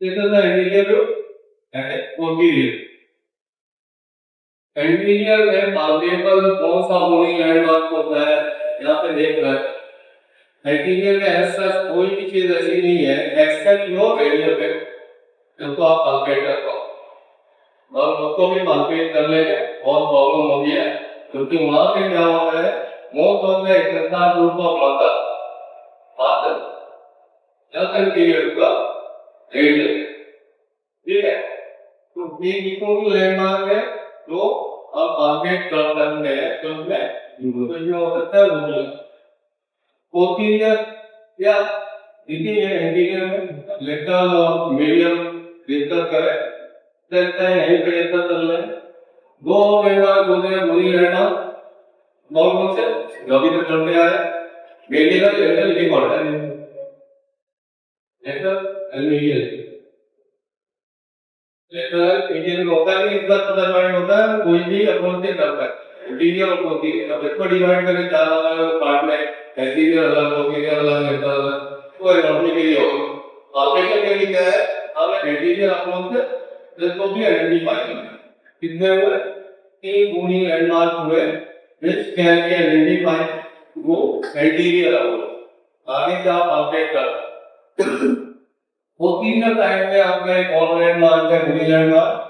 This is the anterior and posterior. Anterior में palpable कौन सा बोनी लैंडमार्क होता है यहाँ पे देख रहे हैं। एंटीरियर में ऐसा कोई भी चीज ऐसी नहीं है एक्सेप्ट नो रेडियल पे जिसको आप पाल्पेट कर पाओ और उसको भी पाल्पेट करने में बहुत प्रॉब्लम होती है क्योंकि वहाँ पे क्या होता है most of the exercise group of muscle just anterior का रेडियल ठीक है। तो ये इकोनॉमिक लैंडमार्क है तो अब पाल्पेट कर सकते हैं तो ये हो सकता है वो पोस्टीरियर या देखिए एंटीरियर में लेटरल और मीडियम डिस्कस करें चलता है नहीं प्रयत्न कर रहे हैं दो लैंडमार्क होते हैं बुरी लैंडमार्क नॉर्मल से अभी तक चलते आए मीडियल लेटरल लिख पड़ता है lateral and medial lateral medial होता है इस बात पता डिवाइड होता है कोई भी अप्रोच से करता है इंटीरियर और पोस्टीरियर अब इसको डिवाइड करें चार अलग पार्ट में एंटीरियर अलग पोस्टीरियर अलग लेटरल अलग तो नॉर्मली के लिए होगा ऑपरेशन के लिए क्या है हमें एंटीरियर अप्रोच से जिसको भी आइडेंटिफाई करना है कितने हुए तीन गुणी लैंडमार्क हुए विच कैन बी आइडेंटिफाई वो एंटीरियर अप्रोच आगे क्या आप अपडेट कर वो तीन का टाइम में आपका एक और लैंडमार्क है बुरी लैंडमार्क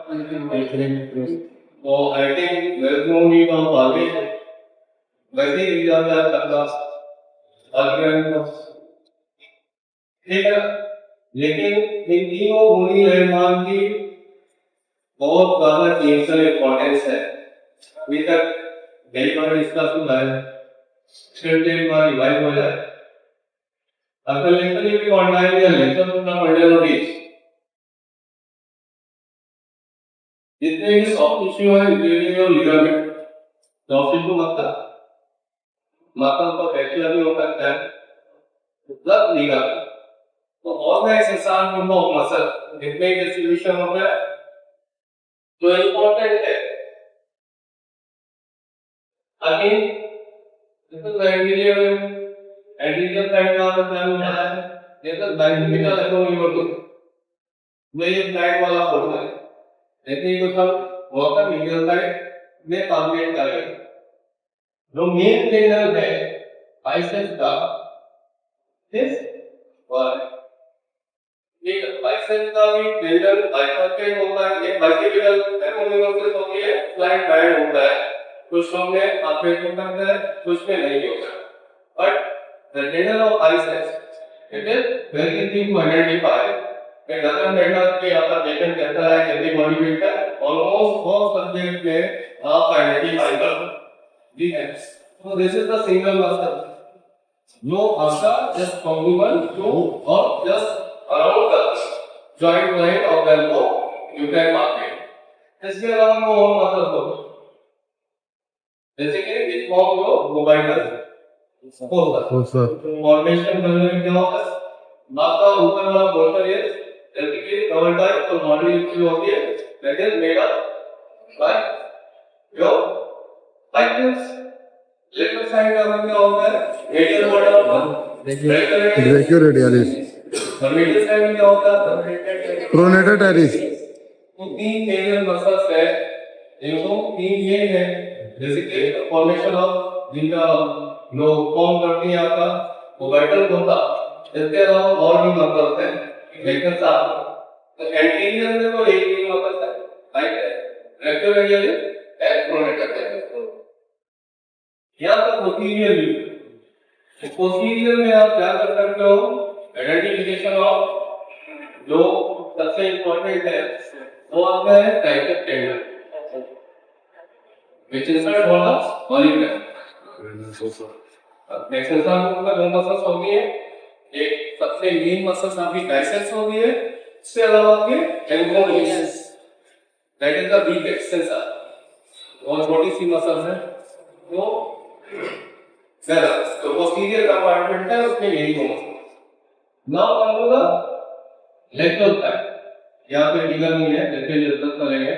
तो I think there is no need of आगे वैसे ही एग्जाम में सकता अगर ठीक है लेकिन इन तीनों बुरी लैंडमार्क की बहुत ज्यादा क्लिनिकल इंपॉर्टेंस है अभी तक कई बार डिस्कस हुआ है स्टेट बार रिवाइज हो जाए अगर लेक्चर भी ऑनलाइन या लेक्चर का मॉडल नोटिस जितने भी सॉफ्ट टिश्यू है इंटीरियर और लिगामेंट सॉफ्ट टिश्यू माता का फ्रैक्चर भी हो सकता है प्लस लिगामेंट तो all the exercise of muscle जितने डिस्ट्रीब्यूशन होता है तो इंपॉर्टेंट है again this is the anterior side का मतलब क्या है जैसे बायोलॉजिकल एकोनॉमी में ये साइड वाला होता है लेकिन ये सब वाटर मीडियल साइड में कंप्लीट करेंगे जो मेन लेवल है बाइसेप्स का दिस और ये बाइसेप्स का भी लेवल बाइसेप्स होता है ये बाइसेप्टिकल एकोनॉमी होती है फ्लैट बैंड होता है कुछ में अपडेट होता है कुछ में नहीं होता but the level of biceps it is very easy to identify it doesn't matter कि आपका पेशेंट कैसा है कितनी बॉडी वेट है ऑलमोस्ट all सब्जेक्ट में आप आइडेंटिफाई कर ठीक है so this is the single muscle no आपका just congruent to or just around the joint line of the elbow you can mark it इसके अलावा और मसल को जैसे कि इस फॉर्म को मोबाइल फॉर्मेशन करने में क्या होता है नाक का ऊपर वाला पोर्शन है जैसे कि कवर बाय तो बॉडी जो होती है that is made up by your biceps left side का क्या होता है रेडियल बॉर्डर देखियो रेडियलिस और मिडिल साइड में क्या होता है प्रोनेटर टेरिस तो तीन मेजर मसल्स है इनको तीन ये है जैसे कि फॉर्मेशन ऑफ जिनका नो फॉर्म करती है आपका वो वाइटल होता इसके अलावा और भी मसल्स हैं लेकिन साथ तो एंटीरियर में वो एक ही मसल है राइट है रेक्टल एरिया है प्रोनेटर है यहां पर पोस्टीरियर भी पोस्टीरियर में आप क्या कर सकते हो आइडेंटिफिकेशन ऑफ जो सबसे इंपॉर्टेंट है वो आपका है tricep tendon which is for the polygraph exercise में दो मसल्स होगी है एक सबसे मेन मसल्स आपकी बाइसेप्स होगी है इसके अलावा आपके elbows that is the big extensor और छोटी सी मसल्स है तो जरा तो पोस्टीरियर कंपार्टमेंट है उसमें यही दो muscles now come to the lateral side यहां पे फिगर नहीं है जैसे डिस्कस करेंगे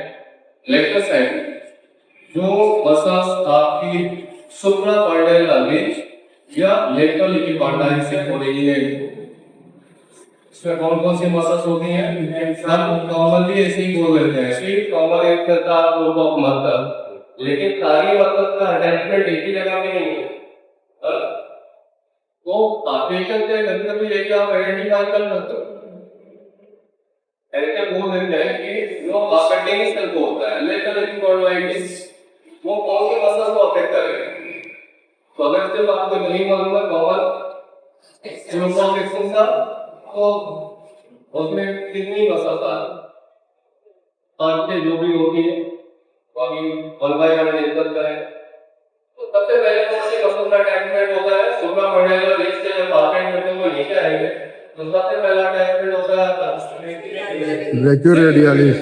लेटरल साइड जो मसल्स आपकी सुप्राकॉर्डियल रेंज या लेटरल इक्विपॉन्डाइल से हो रही है इसमें कौन कौन सी मसल्स होती हैं सब कॉमनली ऐसे ही बोल देते हैं कि कॉमन एक करता ग्रुप ऑफ मसल, लेकिन सारी मसल का अटैचमेंट एक ही जगह पे नहीं है। तो ऑपरेशन से कभी कभी लेके आप आइडेंटिफाई कर सकते हो, ऐसे बोल देते हैं कि जो मार्केटिंग सेल को होता है लेटर स्पॉन्डिलाइटिस वो कौन सी मसल को अफेक्ट करेगा। तो अगर सिर्फ आपको नहीं मालूम है कॉमन ग्रुप ऑफ एक्शन का तो उसमें कितनी मसल आ जो भी होती है तो अभी 1/1 डिस्कस करें। तो सबसे पहले तो उसके मसल का अटैचमेंट होता है सुप्रामंडिबुलर रिज से जब पार्टेंट करते हुए नीचे आएंगे तो सबसे पहला अटैचमेंट होता है ब्रैकियोरेडियलिस,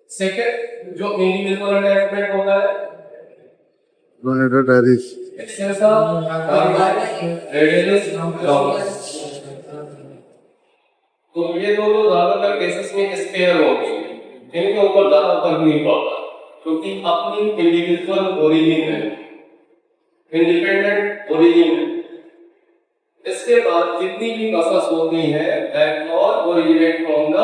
सेकंड जो इंडिविजुअल अटैचमेंट होता है प्रोनेटर टेरिस, एक्सेसा रेडियलिस लॉन्गिस। तो ये दोनों ज्यादातर केसेस में स्पेयर होते हैं, इनके ऊपर ज्यादा फर्क नहीं पड़ता क्योंकि अपनी इंडिविजुअल ओरिजिन है, इंडिपेंडेंट ओरिजिन है। इसके बाद जितनी भी मसल्स होती हैं that all originate from the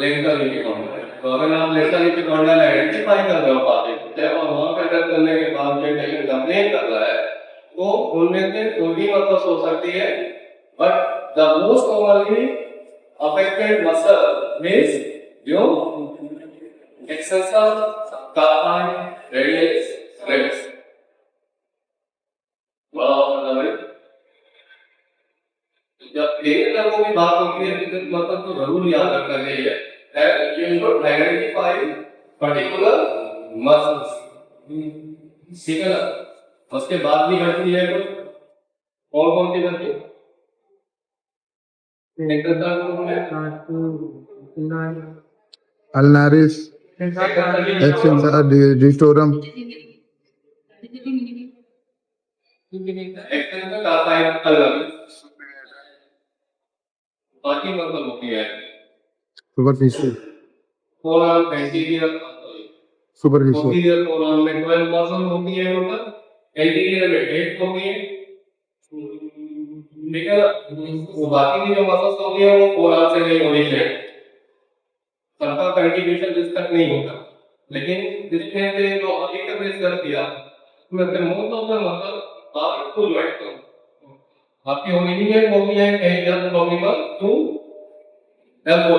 lateral epicondyle. तो अगर आप लेटरल एपिकॉन्डल आइडेंटिफाई कर रहे हो पाते और वहां पे टेस्ट करने के बाद जो पेशेंट कंप्लेन कर रहा है तो उनमें से कोई भी मसल्स हो सकती है, but the most commonly affected muscle is जो extensor carpi radialis brevis। जब लेटर को भी बात होती है तो मतलब तो जरूर याद रखना चाहिए that you should identify particular muscles। ठीक है ना, उसके बाद भी घटती है कुछ और कौन सी घटती है अल्नारिस, एक्सेंसा डिस्टोरम, बाकी मतलब होती है superficial, forearm anterior superficial, posterior forearm में 12 मसल होती है, मतलब एंटीरियर में 8 होती है। ठीक है, वो बाकी की जो मसल्स होती है वो फोरआर्म से नहीं होनी चाहिए, सबका कंट्रीब्यूशन जिस तक नहीं होता, लेकिन जिसमें से जो अभी तक डिस्कस किया उसमें से most of the muscle are to joint आपकी ओरिजिनेट होती है एरियल प्रोक्सिमल टू एल्बो,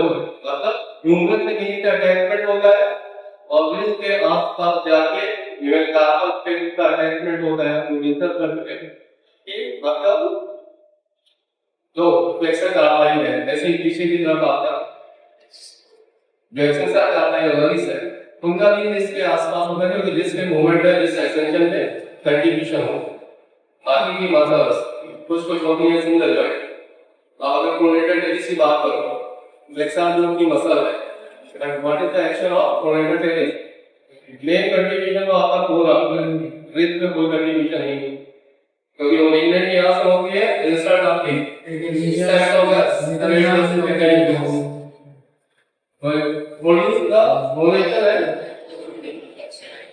मतलब ह्यूमरस से नीचे अटैचमेंट होता है और ब्रिज के आसपास जाके यूएन कार्पल फिन का अटैचमेंट होता है। हम रिसर्च कर चुके हैं कि मतलब जो फ्लेक्सर कार्पाई है जैसे पीछे की तरफ आता है जो एक्सटेंसर कार्पाई है उनका भी इसके आसपास होता है क्योंकि जिसमें मूवमेंट है जिस एक्सटेंशन में कंट्रीब्यूशन हो। बाकी की मसल्स कुछ कुछ होती है सिंगल जॉइंट। अगर प्रोनेटर टेरिस की बात करो फ्लेक्सर जो उनकी मसल है what is the action of pronator teres, main contribution तो आपका पूरा रिस्ट में कोई कंट्रीब्यूशन नहीं है क्योंकि ओरिजिनेट यहाँ से होती है इंसर्ट आपकी इस साइड हो गया रेडियस में कहीं प्रोड्यूस का मोलेक्युलर है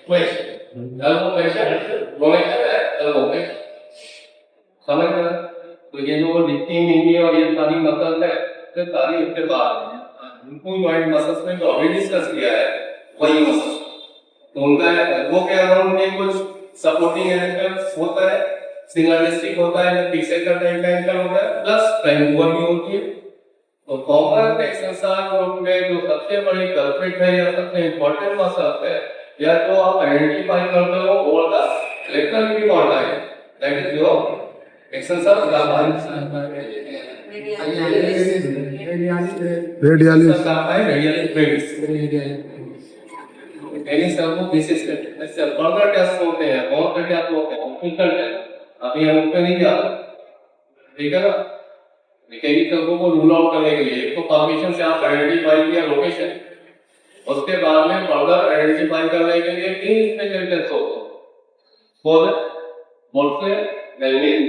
क्वेश्चन एल्बो क्वेश्चन मोलेक्युलर है एल्बो क्वेश्चन समझ में। तो ये जो दिखती नहीं और ये सारी मसल्स है तो सारी इसके बाद उनको जॉइंट मसल्स में जो ऑलरेडी डिस्कस किया है वही मसल तो उनका एल्बो के अराउंड में कुछ सपोर्टिंग एंगल होता है, सिंगल डिस्ट्रिक्ट होता है, फिक्सेटर टाइप का एंगल होता है प्लस ट्रायंगुलर भी होती है। तो कॉमन एक्सरसाइज ग्रुप में जो सबसे बड़ी कल्प्रिट है या सबसे इंपॉर्टेंट मसल है या तो आप आइडेंटिफाई करते हो वो the lateral epicondyle that is your exercise का रेडियलिस एनी सर्वो बेसिस ऐसे फर्दर टेस्ट होते हैं बहुत से टेस्ट होते हैं ऑफिशियल टेस्ट अभी हम उस पे नहीं जाते, ठीक है ना। कई सर्वो को रूल आउट करने के लिए तो फॉर्मेशन से आप आइडेंटिफाई किया लोकेशन, उसके बाद में फर्दर आइडेंटिफाई करने के लिए तीन स्पेशल टेस्ट होते हैं फॉर मोल्फे वेल्डिंग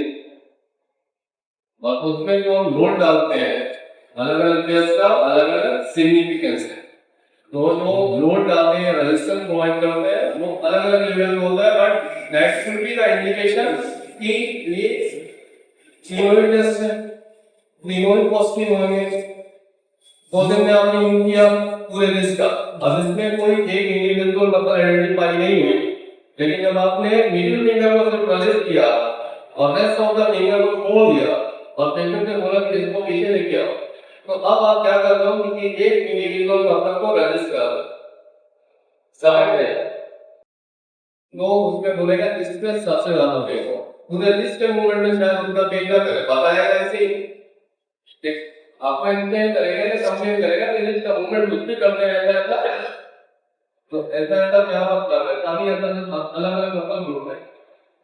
और उसमें जो हम लोड डालते हैं अलग अलग टेस्ट का अलग अलग सिग्निफिकेंस है। तो जो लोड डालते हैं रेजिस्टेंस प्रोवाइड करते हैं वो अलग अलग लेवल में होता है but that should be the indication कि ये सिमिलर टेस्ट है तीनों ही पॉजिटिव होंगे। दो दिन में आपने यूज किया पूरे लिस्ट का, अब इसमें कोई एक इंडिविजुअल मतलब आइडेंटिफाई नहीं हुई, लेकिन जब आपने मिडिल फिंगर को सिर्फ प्रेस किया और रेस्ट ऑफ द फिंगर को छोड़ दिया और पेशेंट ने बोला कि इसको पीछे लेके आओ, तो अब आप क्या कर रहे हो कि एक इंडिविजुअल मतलब को रजिस्ट कर रहे हो, समझ रहे हैं? तो उसमें बोलेगा इसमें सबसे ज्यादा पेश हो पूरे लिस्ट के मूवमेंट में, शायद उनका पेश ना करे, बताएगा ऐसे ही आपको इंटेंट करेगा कि कंप्लेन करेगा कि इसका मूवमेंट कुछ भी करते रहता है, तो ऐसा क्या मतलब है, काफी अलग अलग मतलब ग्रुप है,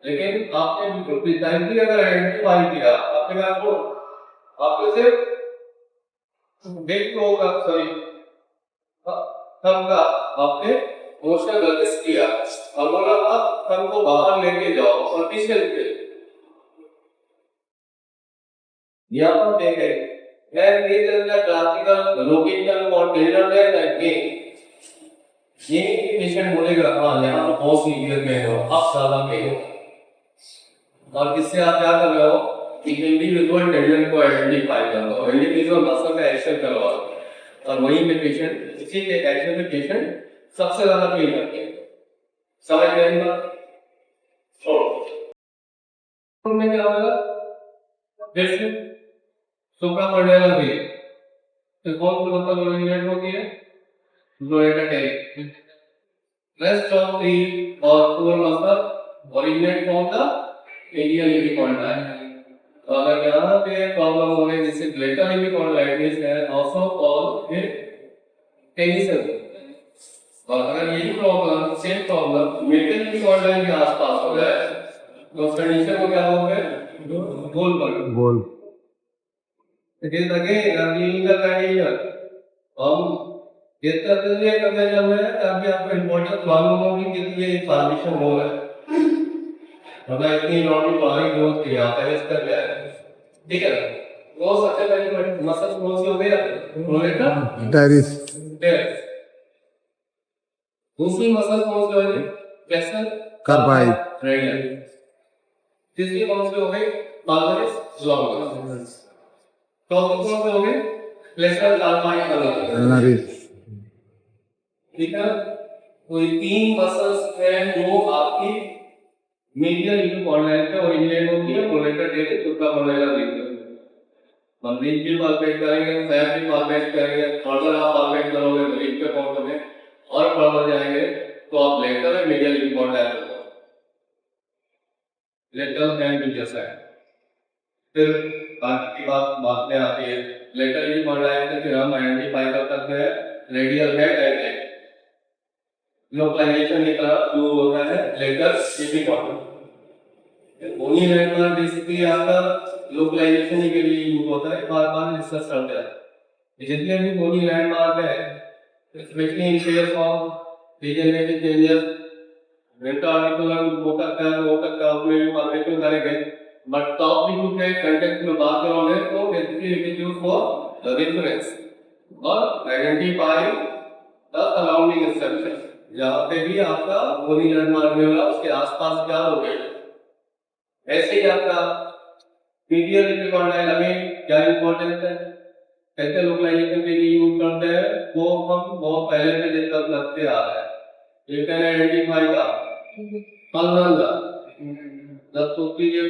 लेकिन आपने प्रिसाइजली अगर आइडेंटिफाई किया आपने कहा वो आपको सिर्फ वेट को होगा, सॉरी थंब का आपने मोशन रजिस्ट किया और बोला आप थंब को बाहर लेके जाओ और पीछे लेके यहाँ पर देखें where there is a classical location or trailer there that way, ये पेशेंट बोलेगा हाँ यहाँ पर बहुत सीवियर में हो, आप ज्यादा में हो, और किससे आप क्या कर रहे हो कि इंडिविजुअल टेंडेंट को आइडेंटिफाई कर रहे हो, इंडिविजुअल मसल का एक्शन करवा रहे हो, और वहीं पे पेशेंट इसी के एक्शन में पेशेंट सबसे ज्यादा फील करते हैं, समझ गए बात? छोड़ो में क्या होगा जैसे सुप्रामंडल भी तो कौन सा मतलब ओरिजिनेट होती है लोएटाटेरी, rest of the core muscle originate from the medial epicondyle, तो अगर यहाँ पे प्रॉब्लम हो रही जिससे ग्रेटर एपिकॉन्डाइटिस है also called a टेंशन, और अगर यही problem same problem middle epicondyle के आसपास हो जाए तो कंडीशन को क्या हो गए गोल it is again a clinical condition, हम इस तरह से ये करने जा रहे हैं ताकि आपको इम्पोर्टेंस मालूम हो कि कितनी ट्रांजिशन हो रहा है, मतलब इतनी लॉन्ग बारी ग्रोथ किया है इस तरह है, ठीक है? वो सबसे पहले मसल ग्रोथ हो गया प्रोलेटर डायरिस दूसरी मसल कौन सी हो गई फ्लेक्सर कार्बाई रेडियल, तीसरी कौन सी हो गई मार्गरिस लॉन्गस, तो कौन से हो गए फ्लेक्सर कार्बाई एलनारिस, ठीक है? कोई तीन मसल्स हैं जो आपकी मीडियल इपिकॉन्डाइल पे ओरिजिनेट होती है, प्रोलेटर टेरिस सुप्रामंडल रीजन, हम रीज भी पालपेट करेंगे, फैब भी पालपेट करेंगे, फर्दर आप पालपेट करोगे तो रीज पे पहुंचोगे और फर्दर जाएंगे तो आप लेटर में मीडियल इपिकॉन्डाइल पे लेटर एंड मीडियल साइड, फिर बाकी की बात बाद में आती है, लेटर इपिकॉन्डाइल से फिर हम आइडेंटिफाई कर सकते हैं radial head and neck, localization की तरफ जो होता है लेटर एपिकॉन्डाइल, उन्हीं लैंडमार्क बेसिकली आपका लोकलाइजेशन के लिए यूज होता है, बार बार डिस्कस करते हैं जितने भी कोई लैंडमार्क है specially in case of degenerative changes intraarticular motor का उसमें भी फॉर्मेशन करेंगे, बट टॉपिक के कंटेक्स्ट में बात करोगे तो basically it is used for reference और आइडेंटिफाई द सराउंडिंग स्ट्रक्चर, जहाँ पे भी आपका कोई लैंडमार्क मिलेगा उसके आसपास क्या हो गया, ऐसे ही आपका मीडियल इपिकॉन्डाइल में क्या इंपॉर्टेंस है, कैसे लोकलाइजेशन के लिए यूज करते हैं वो हम बहुत पहले से डिस्कस करते आ रहे हैं, you can identify the pulmonary the superior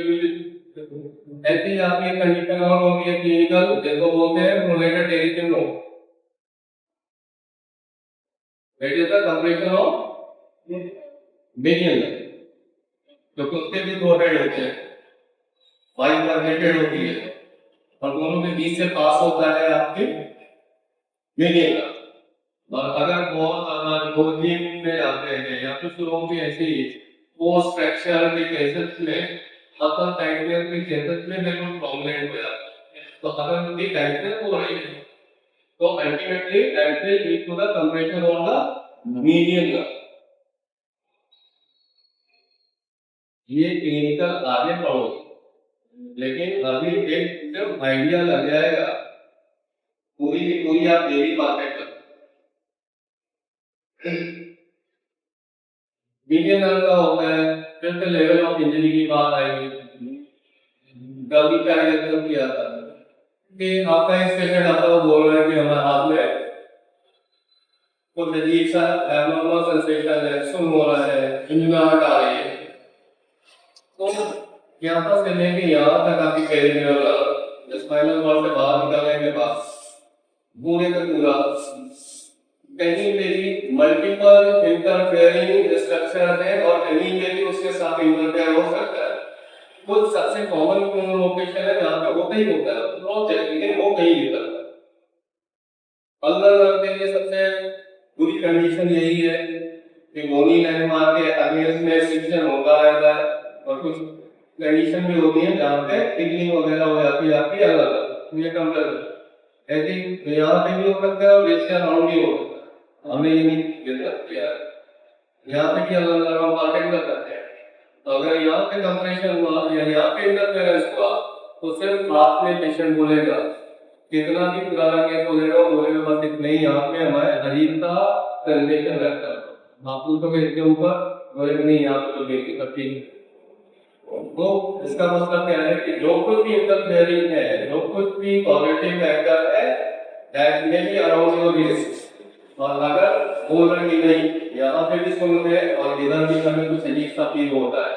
ऐसी आपकी कंडीशन और होगी क्लिनिकल जिसको बोलते हैं pronator teres syndrome, it is the compression of median, क्योंकि उसके भी दो हेड होते हैं, वाइड बाइफरकेटेड होती है और दोनों के बीच से पास होता है आपके मेडियन का, और अगर बहुत ज्यादा रिपोर्टिंग में आते हैं या कुछ लोगों की ऐसी पोस्ट फ्रैक्चर के केसेस में अपर टाइटनेस के केसेस में बिल्कुल प्रॉब्लम हो जाता है, तो अगर उनकी टाइटनेस हो रही है तो ultimately that will lead to the compression of the median nerve, ये क्लिनिकल आगे पढ़ो, लेकिन अभी एक सिर्फ आइडिया लग जाएगा, पूरी की पूरी आप डेली बातें कर मीडियन नर्व का होता है, फिर से लेवल ऑफ इंजरी की बात आएगी, कभी क्या किया था कि आपका एक पेशेंट आता है, वो बोल रहा है कि हमारे हाथ में कुछ अजीब सा एब्नॉर्मल सेंसेशन है, सुन हो रहा है, झुंझुनाहट आ रही है। तो यहाँ से लेके यहाँ तक आपकी पेरिफेरल स्पाइनल कॉर्ड से बाहर निकलने के बाद पूरे का पूरा कहीं पे भी मल्टीपल इंटरफेयरिंग स्ट्रक्चर है और कहीं पे भी उसके साथ इंटरफेयर हो सकता है। कुछ सबसे कॉमन लोकेशन है जहाँ पे होता ही होता है, क्रॉस चेक, लेकिन वो कहीं भी करता है। अल्लाह के लिए सबसे बुरी कंडीशन यही है कि गोली लाइन मार के अगेंस्ट में सिक्शन होता रहता है, और कुछ कंडीशन भी होती है जहाँ पे टिकलिंग वगैरह हो जाती है आपकी अलग ये कम कर ऐसी यहाँ पे भी हो सकता है और इससे अराउंड भी हो सकता है। हमें ये नहीं किया यहाँ पे भी अलग अलग हम पार्टिकुलर करते हैं। तो अगर यहाँ पे कंप्रेशन हुआ या यहाँ पे इंटरफेरेंस हुआ तो सिर्फ हाथ में पेशेंट बोलेगा, कितना भी पुराना केस बोलेगा बोलेगा बस इतने ही यहाँ पे हमारे अजीब का सेंसेशन रहता है। बापू तो इसके ऊपर बोलेगा नहीं यहाँ पे तो देखिए सब ठीक। तो इसका मतलब क्या है कि जो कुछ भी इंटरफेयरिंग है, जो कुछ भी पॉजिटिव फैक्टर है, that may be around your risk. और अगर बोल रहे कि नहीं यहाँ पे भी सुन रहे और इधर भी हमें कुछ अजीब सा फील होता है,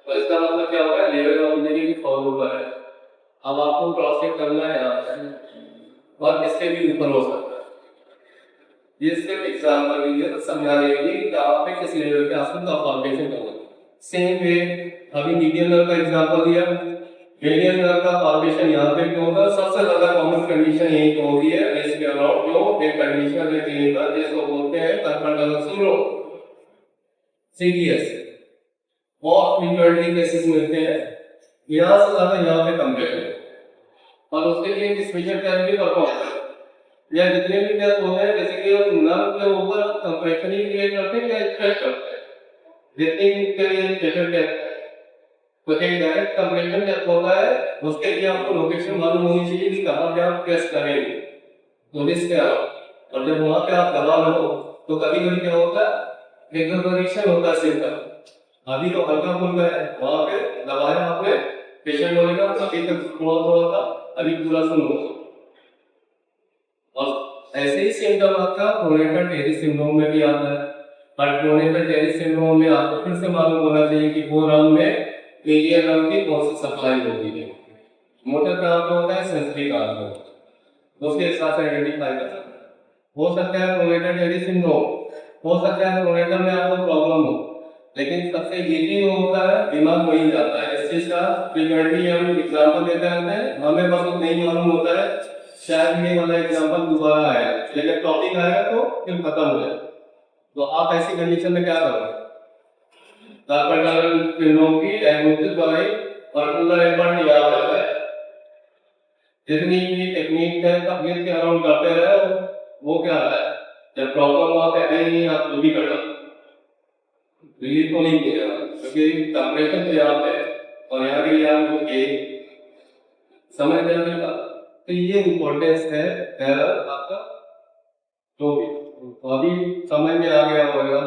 तो इसका मतलब क्या होगा, लेवल ऑफ इंजरी भी फॉल ऊपर है। अब आपको क्रॉस चेक करना है यहाँ पे और इससे भी ऊपर हो सकता है। ये सिर्फ एग्जाम्पल है तो समझाने के लिए कि आप पे किस लेवल पे आपको फाउंडेशन करना है। सेम वे अभी मीडियन नर्व का एग्जांपल दिया, मीडियन नर्व का फाउंडेशन यहाँ पे क्यों होगा, सबसे ज्यादा कॉमन कंडीशन यही तो होती है इसके अराउंड जो एक कंडीशन रहती है जिसको बोलते हैं कार्पल टनल सिंड्रोम, सीडीएस। बहुत फ्रीक्वेंटली केसेस मिलते हैं, यहाँ से ज्यादा यहाँ पे कंप्लेंट है और उसके लिए एक स्पेशल थेरेपी परफॉर्म करते हैं। या जितने भी केस होते हैं बेसिकली नर्व के ऊपर कंप्रेशन ही क्रिएट करते हैं या स्ट्रेच करते हैं। जितने भी इसके लिए स्पेशल टेस्ट है, तो एक डायरेक्ट कंप्रेशन टेस्ट होता है, उसके लिए आपको लोकेशन मालूम होनी चाहिए कि कहाँ पे आप टेस्ट करेंगे, तो रिस्क क्या हो। और जब वहाँ पे आप दबा लो तो कभी कभी क्या होता है, एक्सोलरेशन होता है सिर का, अभी तो हल्का फुल्का है, वहाँ पे दबाया आपने, पेशेंट बोलेगा अभी तक थोड़ा थोड़ा था, अभी पूरा सुनो। और ऐसे ही सिम्टम आपका प्रोनेटल टेरी सिंड्रोम में भी आता है। पर प्रोनेटल टेरी सिंड्रोम में आपको फिर से मालूम होना चाहिए कि वो राउंड में मीडियन नर्व की कौन सी सप्लाई होती है। मोटर कहाँ पे होता है, सेंसरी कहाँ पे होता है, उसके हिसाब से आइडेंटिफाई कर सकते हैं। हो सकता है प्रोनेटल टेरी सिंड्रोम, हो सकता है प्रोनेटल में आपको प्रॉब्लम हो, लेकिन सबसे इजी होता है दिमाग वही जाता है। इस चीज का फ्रीक्वेंटली हम एग्जाम्पल देते रहते हैं, हमें बस नहीं मालूम होता है शायद ये वाला एग्जाम्पल दोबारा आया, लेकिन टॉपिक आएगा तो फिर खत्म हो जाए। तो आप ऐसी कंडीशन में क्या करोगे, कार्पल टनल सिंड्रोम की डायग्नोसिस बनाई और पूरा एक बार याद रखा है, जितनी भी टेक्निक है तकनीक के अराउंड करते रहे, वो क्या है जब प्रॉब्लम वहां पे है नहीं आप जो भी कर लो रिलीज को नहीं किया, क्योंकि कंप्रेशन तो यहाँ पे और यहाँ के लिए आप ये समझ जाने का, तो ये इम्पोर्टेंस है आपका। तो अभी समझ में आ गया होगा,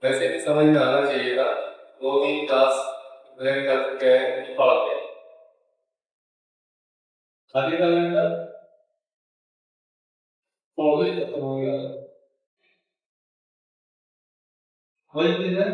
वैसे भी समझ में आना चाहिए था, 2-3 क्लास ब्रेक कर चुके हैं पढ़ के आगे का घंटा हो गया, वही चीज है।